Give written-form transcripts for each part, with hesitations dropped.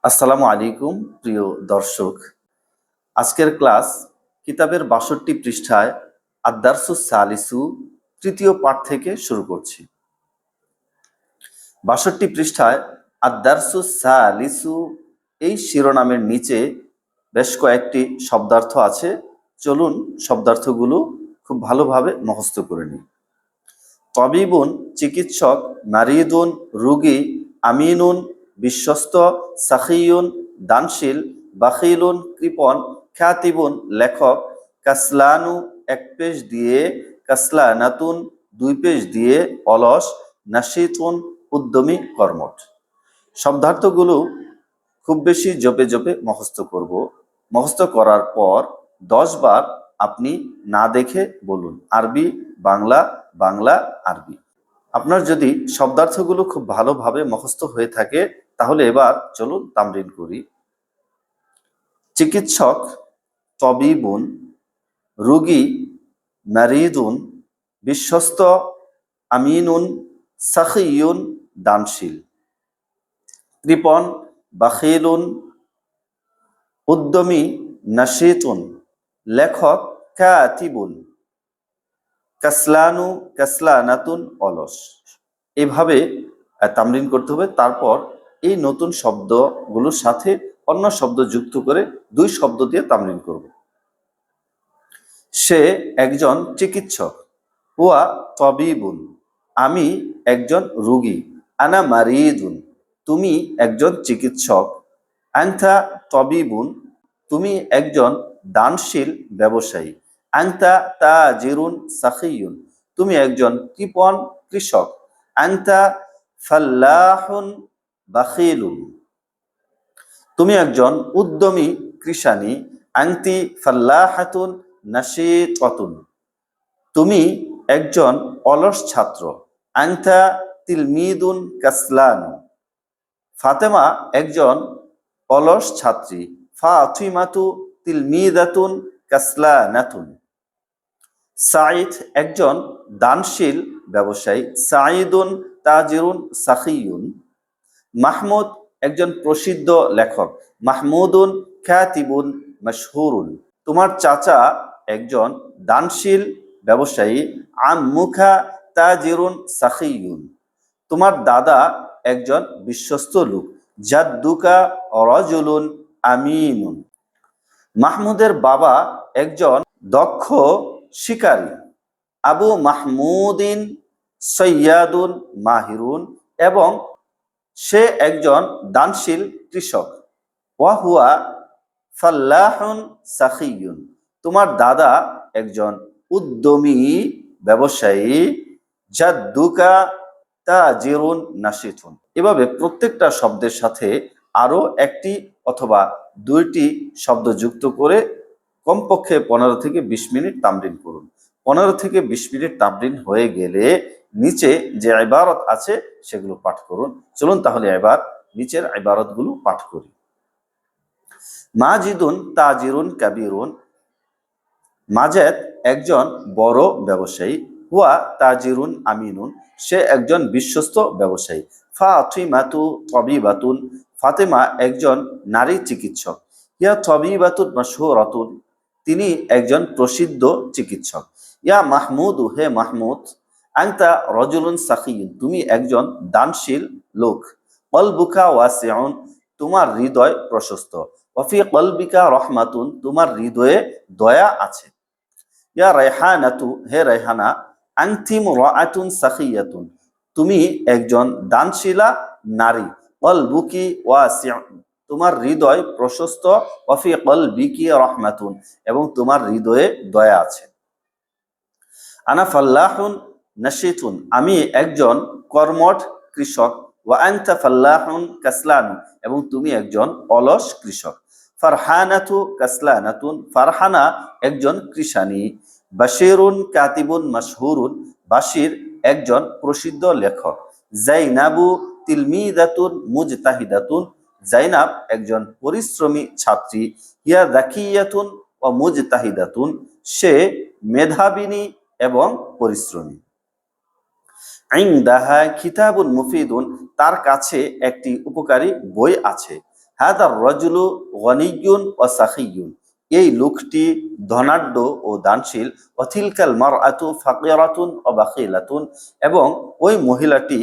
আসসালামু আলাইকুম প্রিয় দর্শক। আজকের ক্লাস কিতাবের ৬২ পৃষ্ঠায় আদ-দারসুস সালিসু তৃতীয় পাঠ থেকে শুরু করছি। ৬২ পৃষ্ঠায় আদ-দারসুস সালিসু এই শিরোনামের নিচে বেশ কয়েকটি শব্দার্থ আছে। চলুন শব্দার্থগুলো খুব ভালোভাবে মুখস্থ করে নিই। তবিবুন চিকিৎসক, মারিদুন রোগী, আমিনুন বিশ্বস্ত, সাখিয়ুন দানশীল, বাখিলুন কৃপণ, খ্যাতিবুন লেখক, কাসলানু এক পেশ দিয়ে, কাসলানাতুন দুই পেশ দিয়ে, অলস, নাশিতুন উদ্যমী কর্মঠ। শব্দার্থগুলো খুব বেশি জপে জপে মুখস্থ করব। মুখস্থ করার পর 10 বার আপনি না দেখে বলুন, আরবি বাংলা, বাংলা আরবি। আপনার যদি শব্দার্থগুলো খুব ভালোভাবে মুখস্থ হয়ে থাকে তাহলে এবার চলুন তামরিন করি। চিকিৎসক তবিবুন, রোগী মারিদুন, বিশ্বস্ত আমিনুন, সাখিয়ুন দানশীল, কৃপণ বাখিলুন, উদ্যমী নাশিতুন, লেখক কাতিবুন, কাসলানু কাসলানাতুন অলস। এভাবে তামরিন করতে হবে। তারপর এই নতুন শব্দগুলোর সাথে অন্য শব্দ যুক্ত করে 2 শব্দ দিয়ে তামরিন করব। সে একজন চিকিৎসক, হুয়া তবিবুন আমি একজন রোগী, আনা মারিদুন তুমি একজন চিকিৎসক, আনতা তবিবুন তুমি একজন দানশীল ব্যবসায়ী, আনতা তাজিরুন সাখিয়ুন তুমি একজন কৃপণ কৃষক, আনতা ফাল্লাহুন বাখিলুন তুমি একজন উদ্যমী কৃষানী, আনতি ফাল্লাহাতুন নাশিতাতুন তুমি একজন অলস ছাত্র, আনতা তিলমিদুন কাসলান ফাতেমা একজন অলস ছাত্রী, ফাতিমাতু তিলমিদাতুন কাসলানাতুন সাঈদ একজন দানশীল ব্যবসায়ী, সাঈদুন তাজিরুন সাখিয়ুন মাহমুদ একজন প্রসিদ্ধ লেখক, মাহমুদুন খ্যাতিবুন মশহুরুন তোমার চাচা একজন দানশীল ব্যবসায়ী, আম্মুখা তাজিরুন সাখিয়ুন তোমার দাদা একজন বিশ্বস্ত লোক, জাদ্দুকা রাজুলুন আমিনুন মাহমুদের বাবা একজন দক্ষ শিকারী, আবু মাহমুদিন সৈয়াদুন মাহিরুন এবং সে একজন দানশীল কৃষক, ওয়াহুয়া ফাল্লাহুন সাখিয়ুন তোমার দাদা একজন উদ্যমী ব্যবসায়ী, জাদ্দুকা তাজিরুন নাশিতুন। এভাবে প্রত্যেকটা শব্দের সাথে আরো একটি অথবা 2টি শব্দ যুক্ত করে কমপক্ষে 15 থেকে 20 মিনিট তামরিন করুন। 15 থেকে 20 মিনিট তামরিন হয়ে গেলে নিচে যে ইবারত আছে সেগুলো পাঠ করুন। চলুন তাহলে এবার নিচের ইবারতগুলো পাঠ করি। মাজিদুন তাজিরুন কাবীরুন মাজেদ একজন বড় ব্যবসায়ী, হুয়া তাজিরুন আমিনুন সে একজন বিশ্বস্ত ব্যবসায়ী, ফাতিমাতু তবিবাতুন ফাতেমা একজন নারী চিকিৎসক, ইয়া তবিবাতুন মাশহুরাতুন তিনি একজন প্রসিদ্ধ চিকিৎসক, ইয়া মাহমুদু হে মাহমুদ, আনতা রাজুলুন সাখিয়ুন তুমি একজন দানশীল লোক, কলবুকা ওয়াসিউন তোমার হৃদয় প্রশস্ত, ওয়াফি কলবিকা রহমাতুন তোমার হৃদয়ে দয়া আছে, ইয়া রায়হানাতু হে রায়হানা, আনতি মুরাআতুন সাখিয়াতুন তুমি একজন দানশীলা নারী, কলবুকি ওয়াসিউন তোমার হৃদয় প্রশস্ত, ওয়াফি কলবিকি রহমাতুন এবং তোমার হৃদয়ে দয়া আছে, আনা ফাল্লাহুন নাশিতুন আমি একজন কর্মঠ কৃষক, ওয়া আনতা ফাল্লাহুন কাসলান এবং তুমি একজন অলস কৃষক, ফারহানাতু কাসলানাতুন ফারহানা একজন কৃষানী, বাশিরুন কাতিবুন মাশহুরুন বাশির একজন প্রসিদ্ধ লেখক, জাইনাবু তিলমিদাতুন মুজতাহিদাতুন জাইনাব একজন পরিশ্রমী ছাত্রী, হিয়া যাকিয়াতুন ওয়া মুজতাহিদাতুন সে মেধাবিনী এবং পরিশ্রমী, ইনদাহা কিতাবুন মুফিদুন তার কাছে একটি উপকারী বই আছে, হাদার রাজুলু গনিয়্যুন ওয়া সাখিয়্যুন, এই লোকটি ধনাঢ্য ও দানশীল। ওয়াতিলকাল মারআতু ফাকিরাতুন ওয়া বাখিলাতুন, এবং ওই মহিলাটি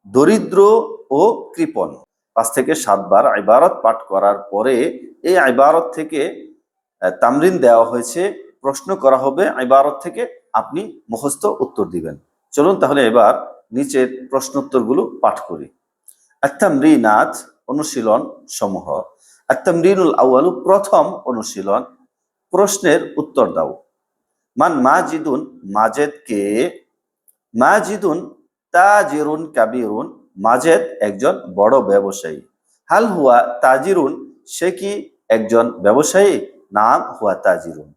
দরিদ্র ও কৃপণ। 5 থেকে 7 বার ইবারত পাঠ করার পরে এই ইবারত থেকে তামরিন দেওয়া হয়েছে, প্রশ্ন করা হবে ইবারত থেকে, আপনি মুখস্থ উত্তর দিবেন। চলুন তাহলে এবার নিচের প্রশ্নোত্তরগুলো পাঠ করি। আত-তামরিনাত, অনুশীলন সমূহ। আত-তামরিনুল আউয়ালু, প্রথম অনুশীলন, প্রশ্নের উত্তর দাও। মান মাজিদুন, মাজেদ কে? মাজিদুন তাজিরুন কাবীরুন, মাজেদ একজন বড় ব্যবসায়ী। হাল হুয়া তাজিরুন, সে কি একজন ব্যবসায়ী? নাম হুয়া তাজিরুন।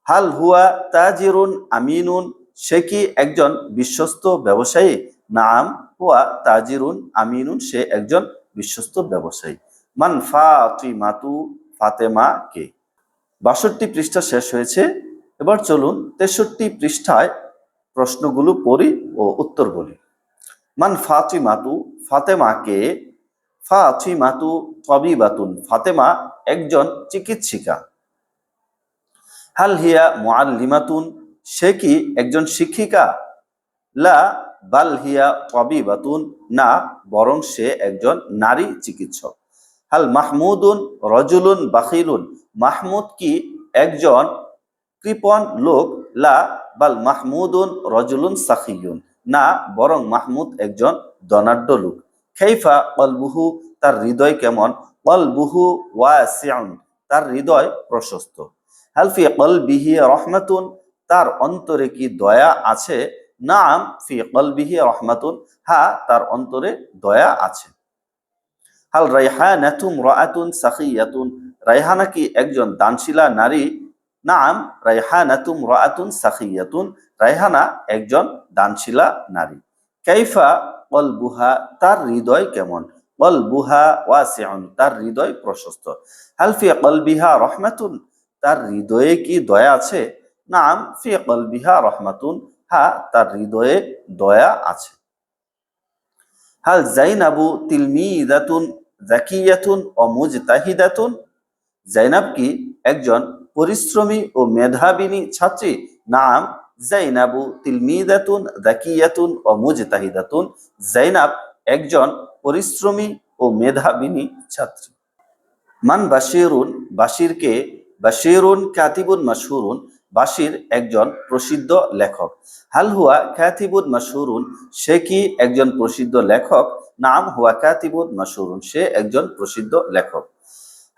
হাল হুয়া তাজিরুন আমিনুন, সে কি একজন বিশ্বস্ত ব্যবসায়ী? নাম হুয়া তাজিরুন আমিনুন, সে একজন বিশ্বস্ত ব্যবসায়ী। মান ফাতিমাতু, ফাতেমা কে? 62 পৃষ্ঠা শেষ হয়েছে। এবার চলুন 63 পৃষ্ঠায় প্রশ্নগুলো পড়ি ও উত্তর বলি। মান ফাতিমাতু, ফাতেমা কে? ফাতিমাতু তাবিবাতুন, ফাতেমা একজন চিকিৎসিকা। হাল হিয়া মুআল্লিমাতুন, সে কি একজন শিক্ষিকা? লা বাল হিয়া তাবিবাতুন, না বরং সে একজন নারী চিকিৎসক। হাল মাহমুদুন রজুলুন বাখিলুন, মাহমুদ কি একজন কৃপণ লোক? লা বাল মাহমুদুন রজুলুন সাখিয়ুন, না বরং মাহমুদ একজন ধনাঢ্য লোক। কাইফা কলবুহু, তার হৃদয় কেমন? কলবুহু ওয়াসিউন, তার হৃদয় প্রশস্ত। হাল ফি কলবিহি রহমাতুন, তার অন্তরে কি দয়া আছে? নাম ফি কলবিহি রহমাতুন, হ্যাঁ তার অন্তরে দয়া আছে। হাল রাইহানাতু ইমরাআতুন সাখিয়াতুন, রাইহানা কি একজন দানশীলা নারী? নাম রাইহানাতু ইমরাআতুন সাখিয়াতুন, রাইহানা একজন দানশীলা নারী। কাইফা কলবুহা, তার হৃদয় কেমন? কলবুহা ওয়াসিউন, তার হৃদয় প্রশস্ত। হাল ফি কলবিহা রহমাতুন, তার হৃদয়ে কি দয়া আছে? নাম ফি কলবিহা রহমাতুন, হ্যাঁ তার হৃদয়ে দয়া আছে। হাল জাইনাবু তিলমিদাতুন যাকিয়াতুন ও মুজতাহিদাতুন, জাইনাব কি একজন পরিশ্রমী ও মেধাবিনী ছাত্রী? নাম জাইনাবু তিলমিদাতুন যাকিয়াতুন ও মুজতাহিদাতুন, জাইনাব একজন পরিশ্রমী ও মেধাবিনী ছাত্রী। মান বাশিরুন, বাশির কে? বাশিরুন কাতিবুন মাশহুরুন, বাশির একজন প্রসিদ্ধ লেখক। হাল হুয়া কাতিবুন মাশহুরুন, সে কি একজন প্রসিদ্ধ লেখক? নাম হুয়া কাতিবুন মাশহুরুন, সে একজন প্রসিদ্ধ লেখক।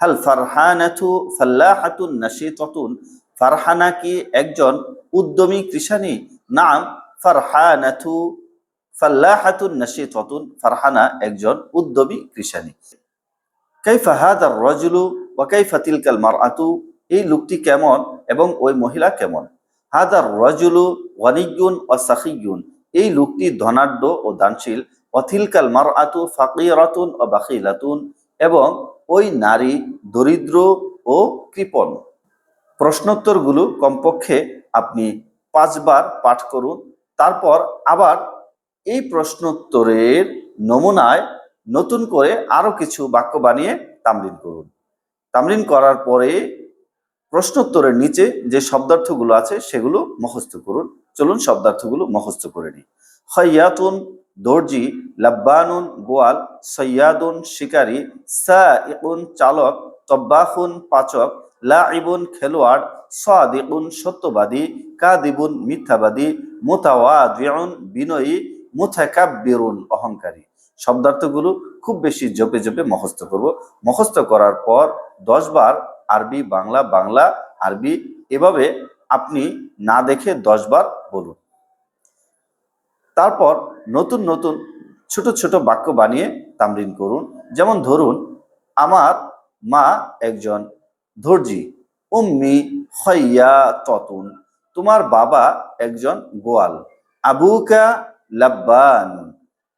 হাল ফারহানাতু ফাল্লাহাতুন নাশিতাতুন, ফারহানা কি একজন উদ্যমী কৃষানী? নাম ফারহানাতু ফাল্লাহাতুন নাশিতাতুন, ফারহানা একজন উদ্যমী কৃষানী। কাইফা হাদার রাজুলু ওয়া কাইফা তিলকাল মারআতু, এই লোকটি কেমন এবং ওই মহিলা কেমন? হাদার রাজুলু গনিয়্যুন ওয়া সাখিয়্যুন, এই লোকটি ধনাঢ্য ও দানশীল। ওয়া তিলকাল মারআতু ফাকিরাতুন ওয়া বাখিলাতুন, এবং ওই নারী দরিদ্র ও কৃপণ। প্রশ্নোত্তরগুলো কমপক্ষে আপনি 5 বার পাঠ করুন। তারপর আবার এই প্রশ্নোত্তরের নমুনায় নতুন করে আরো কিছু বাক্য বানিয়ে তামরিন করুন। তামরিন করার পরে প্রশ্নোত্তরের নিচে যে শব্দার্থগুলো আছে সেগুলো মুখস্থ করুন। চলুন শব্দার্থগুলো মুখস্থ করে নিই। খাইয়াতুন দর্জি, লাব্বানুন গোয়াল, সৈয়াদুন শিকারী, সাইকুন চালক, তব্বাখুন পাচক, লাইবুন খেলোয়াড়, সাদিকুন সত্যবাদী, কাদিবুন মিথ্যাবাদী, মুতাওয়াদিউন বিনয়ী, মুতাকাব্বিরুন অহংকারী। শব্দার্থগুলো খুব বেশি জপে জপে মুখস্থ করব। মুখস্থ করার পর 10 বার আরবি বাংলা, বাংলা আরবি, এভাবে আপনি না দেখে 10 বার বলুন। তারপর নতুন নতুন ছোট ছোট বাক্য বানিয়ে তামরিন করুন। যেমন ধরুন, আমার মা একজন দর্জি। উম্মি খাইয়াতাতুন, তোমার বাবা একজন গোয়াল। আবুকা লাব্বান,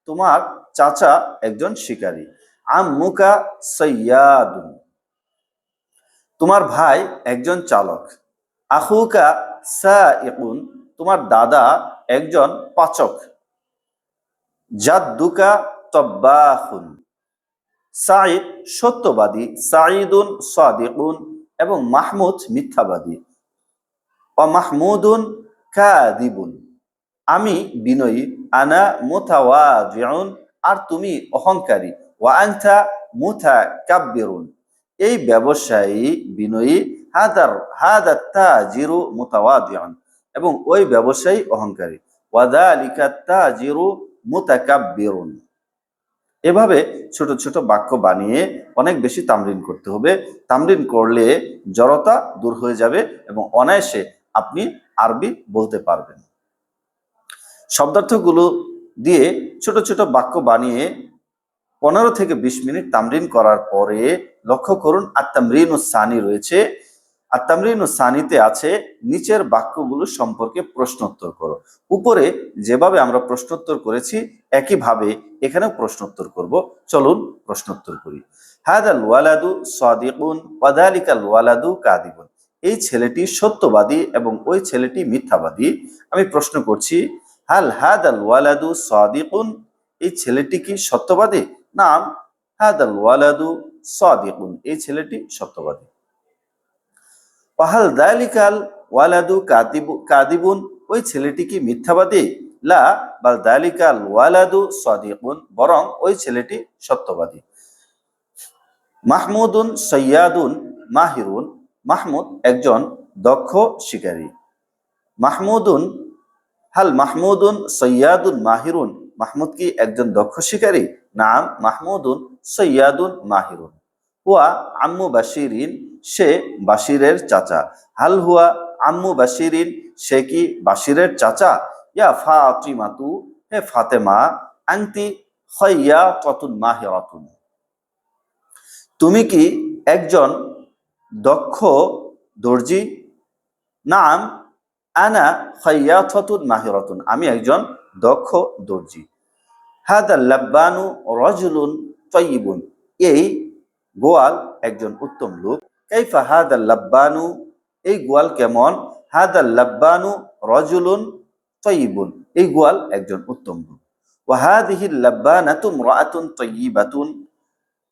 তোমার চাচা একজন শিকারী। আম্মুকা সাইয়াদুন, তোমার ভাই একজন চালক। আখুকা সাইকুন, তোমার দাদা একজন পাচক। জাদ্দুকা তব্বাখুন, সাঈদ সত্যবাদী, সাঈদুন সাদিকুন, এবং মাহমুদ মিথ্যাবাদী। মাহমুদুন কাযিবুন, আমি বিনয়ী, আনা মুতাওয়াদিউন, আর তুমি অহংকারী, ওয়া আনতা মুতাকাব্বিরুন, এই ব্যবসায়ী বিনয়ী, হাদা তাজিরু মুতাওয়াদিউন, এবং ওই ব্যবসায়ী অহংকারী, ওয়া যালিকা তাজিরু মুতাকাব্বিরুন। এভাবে ছোট ছোট বাক্য বানিয়ে অনেক বেশি তামরিন করতে হবে। তামরিন করলে জড়তা দূর হয়ে যাবে এবং অনায়াসে আপনি আরবি বলতে পারবেন। শব্দার্থগুলো দিয়ে ছোট ছোট বাক্য বানিয়ে 15 থেকে 20 মিনিট তামরিন করার পরে লক্ষ্য করুন আত-তামরিনুস সানি রয়েছে। আত-তামরিনুস সানিতে আছে নিচের বাক্যগুলো সম্পর্কে প্রশ্নোত্তর করো। উপরে যেভাবে আমরা প্রশ্নোত্তর করেছি একইভাবে এখানেও প্রশ্নোত্তর করব। চলুন প্রশ্নোত্তর করি। হাদাল ওয়ালাদু সাদিকুন ওয়া যালিকাল ওয়ালাদু কাযিবুন, এই ছেলেটি সত্যবাদী এবং ওই ছেলেটি মিথ্যাবাদী। আমি প্রশ্ন করছি, হাল হাদাল ওয়ালাদু সাদিকুন, এই ছেলেটি কি সত্যবাদী? নাম, হাদাল ওয়ালাদু সাদিকুন, এই ছেলেটি সত্যবাদী। ওয়াহাল যালিকাল ওয়ালাদু কাযিবুন, ওই ছেলেটি কি মিথ্যাবাদী? লা, বাল যালিকাল ওয়ালাদু সাদিকুন, বরং ওই ছেলেটি সত্যবাদী। মাহমুদুন সাইয়াদুন মাহিরুন, মাহমুদ একজন দক্ষ শিকারী। মাহমুদুন, হাল মাহমুদুন সাইয়াদুন মাহিরুন, মাহমুদ কি একজন দক্ষ শিকারী? নাম, মাহমুদুন সাইয়াদুন মাহিরুন। হুয়া আম্মু বাশিরিন, সে বাশিরের চাচা। হাল হুয়া আম্মু বাশিরিন, সে কি বাশিরের চাচা? ইয়া ফাতিমাতু, হে ফাতেমা, আনতি খায়্যাতুন মাহিরাতুন, তুমি কি একজন দক্ষ দর্জি? নাম, আনা খায়্যাতুন মাহিরাতুন, আমি একজন দক্ষ দর্জি। হাদাল লাব্বানু রাজুলুন তাইয়িবুন, এই গোয়াল একজন উত্তম লোক। কাইফা হাদাল লাব্বানু, এই গোয়াল কেমন? হাদাল লাব্বানু রাজুলুন তাইয়িবুন, এই গোয়াল একজন উত্তম লোক। ওয়া হাদিহিল লাব্বানাতু ইমরাআতুন তাইয়িবাতুন,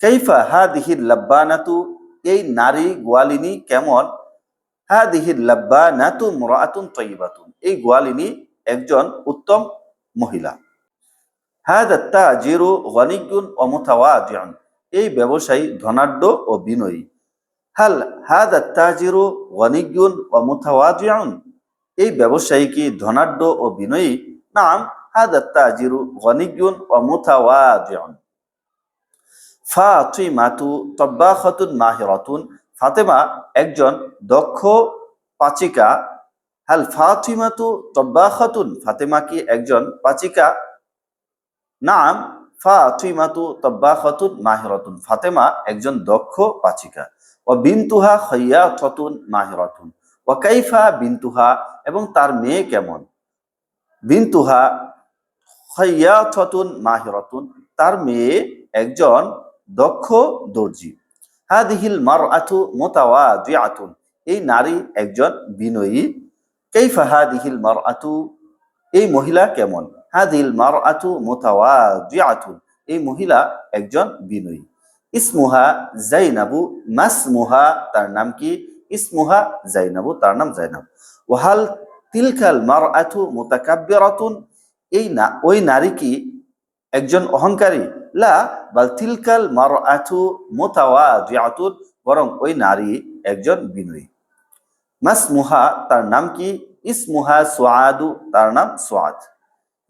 কাইফা হাদিহিল লাব্বানাতু, এই নারী গোয়ালিনী কেমন? হাদিহিল লাব্বানাতু ইমরাআতুন তাইয়িবাতুন, এই গোয়ালিনী একজন উত্তম মহিলা। হাদা তাজিরু গনিয়্যুন ওয়া মুতাওয়াদিউন, এই ব্যবসায়ী ধনাঢ্য ও বিনয়ী। হাল হাদা তাজিরু গনিয়্যুন ওয়া মুতাওয়াদিউন, এই ব্যবসায়ী কি ধনাঢ্য ও বিনয়ী? নাম, হাদা তাজিরু গনিয়্যুন ওয়া মুতাওয়াদিউন। ফাতিমাতু তাব্বাখাতুন মাহিরাতুন, ফাতেমা একজন দক্ষ পাচিকা। হাল ফাতিমাতু তাব্বাখাতুন, ফাতেমা কি একজন পাচিকা? নাম, ফাতিমাতু তাব্বাখাতুন মাহিরাতুন, ফাতেমা একজন দক্ষ পাচিকা। ওয়া বিনতুহা খায়্যাতুন মাহিরাতুন, ওয়া কাইফা বিনতুহা, এবং তার মেয়ে কেমন? বিনতুহা খায়্যাতুন মাহিরাতুন, তার মেয়ে একজন দক্ষ দর্জি। হাদিহিল মারআতু মুতাওয়াদিআতুন, এই নারী একজন বিনয়ী। কাইফা হাদিহিল মারআতু, এই মহিলা কেমন? হাদিহিল মারআতু মুতাওয়াদিআতুন, এই মহিলা একজন বিনয়ী। ইসমুহা যায়নাবু, মাসমুহা, তার নাম কি? ইসমুহা যায়নাবু, তার নাম যায়নাব। ওয়াহাল তিলকাল মারআতু মুতাকাব্বিরাতুন, এই না ওই নারী কি একজন অহংকারী? লা, বাল তিলকাল মারআতু মুতাওয়াদিআতুন, বরং ওই নারী একজন বিনয়ী। মাসমুহা, তার নাম কি? ইসমুহা সুআদু, তার নাম সুআদ।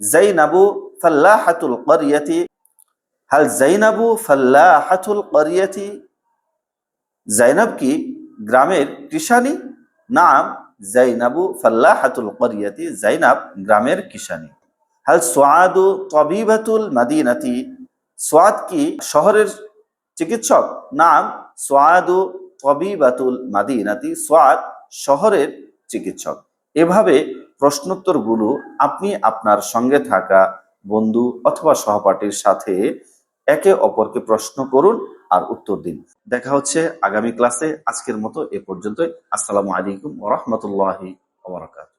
যায়নাবু ফাল্লাহাতুল ক্বরিয়াতি, হাল যায়নাবু ফাল্লাহাতুল ক্বরিয়াতি, যায়নাব কি গ্রামের কৃষানী? নাম, যায়নাবু ফাল্লাহাতুল ক্বরিয়াতি, যায়নাব গ্রামের কৃষানী। হাল সুআদু তাবিবাতুল মাদিনাতি, সুআদ কি শহরের চিকিৎসক? নাম, সুআদু তাবিবাতুল মাদিনাতি, সুআদ শহরের চিকিৎসক। এভাবে প্রশ্নোত্তরগুলো আপনি আপনার সঙ্গে থাকা বন্ধু অথবা সহপাঠীর সাথে একে অপরকে প্রশ্ন করুন আর উত্তর দিন। দেখা হচ্ছে আগামী ক্লাসে। আজকের মতো এ পর্যন্তই। আসসালামু আলাইকুম ওয়া রাহমাতুল্লাহি ওয়া বারাকাতুহু।